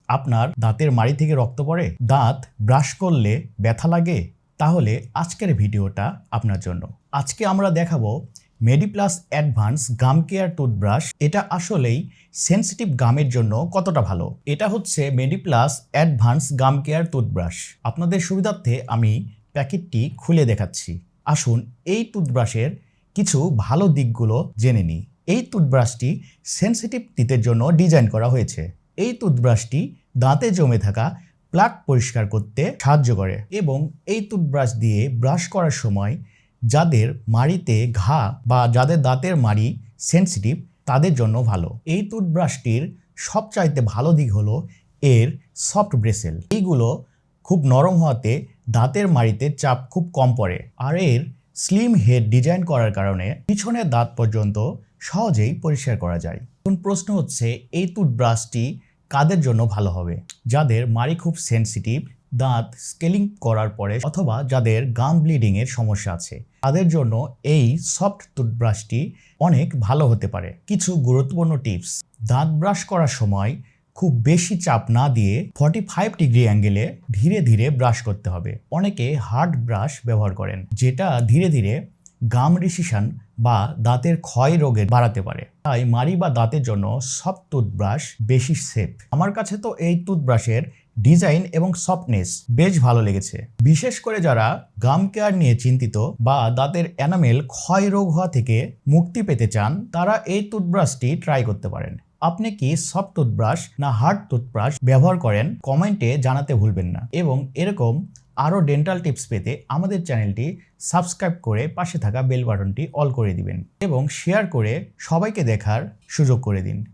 আপনার দাঁতের মাড়ি থেকে রক্ত পড়ে, দাঁত ব্রাশ করলে ব্যথা লাগে, তাহলে আজকের ভিডিওটা আপনার জন্য। আজকে আমরা দেখাবো মেডিপ্লাস অ্যাডভান্স গাম কেয়ার টুথব্রাশ। এটা আসলেই সেনসিটিভ গামের জন্য কতটা ভালো। এটা হচ্ছে মেডিপ্লাস অ্যাডভান্স গাম কেয়ার টুথব্রাশ। আপনাদের সুবিধার্থে আমি প্যাকেটটি খুলে দেখাচ্ছি। আসুন এই টুথব্রাশের কিছু ভালো দিকগুলো জেনে নিই। এই টুথব্রাশটি সেনসিটিভ টিথের জন্য ডিজাইন করা হয়েছে। এই টুথব্রাশটি দাঁতে জমে থাকা প্লাক পরিষ্কার করতে সাহায্য করে এবং এই টুথব্রাশ দিয়ে ব্রাশ করার সময় যাদের মাড়িতে ঘা বা যাদের দাঁতের মাড়ি সেনসিটিভ তাদের জন্য ভালো। এই টুথব্রাশটির সবচাইতে ভালো দিক হলো এর সফট ব্রেসেল। এইগুলো খুব নরম হওয়াতে দাঁতের মাড়িতে চাপ খুব কম পড়ে, আর এর স্লিম হেড ডিজাইন করার কারণে পিছনের দাঁত পর্যন্ত সহজেই পরিষ্কার করা যায়। এখন প্রশ্ন হচ্ছে এই টুথব্রাশটি কাদের জন্য ভালো হবে? যাদের মাড়ি খুব সেনসিটিভ, দাঁত স্কেলিং করার পরে অথবা যাদের গাম ব্লিডিং এর সমস্যা আছে, তাদের জন্য এই সফট টুথব্রাশটি অনেক ভালো হতে পারে। কিছু গুরুত্বপূর্ণ টিপস: দাঁত ব্রাশ করার সময় খুব বেশি চাপ না দিয়ে 45 ডিগ্রি অ্যাঙ্গেলে ধীরে ধীরে ব্রাশ করতে হবে। অনেকে হার্ড ব্রাশ ব্যবহার করেন, যেটা ধীরে ধীরে গাম রিসিশন বা দাঁতের ক্ষয় রোগে বাড়াতে পারে। তাই মাড়ি বা দাঁতের জন্য সফট টুথব্রাশ বেশি সেফ। আমার কাছে তো এই টুথব্রাশের ডিজাইন এবং সফটনেস বেশ ভালো লেগেছে। বিশেষ করে যারা গাম কেয়ার নিয়ে চিন্তিত বা দাঁতের এনামেল ক্ষয় রোগ হওয়া থেকে মুক্তি পেতে চান, তারা এই টুথব্রাশটি ট্রাই করতে পারেন। আপনি কি সফট টুথব্রাশ না হার্ড টুথব্রাশ ব্যবহার করেন? কমেন্টে জানাতে ভুলবেন না। এবং এরকম আরও ডেন্টাল টিপস পেতে আমাদের চ্যানেলটি সাবস্ক্রাইব করে পাশে থাকা বেল বাটনটি অল করে দিবেন এবং শেয়ার করে সবাইকে দেখার সুযোগ করে দিন।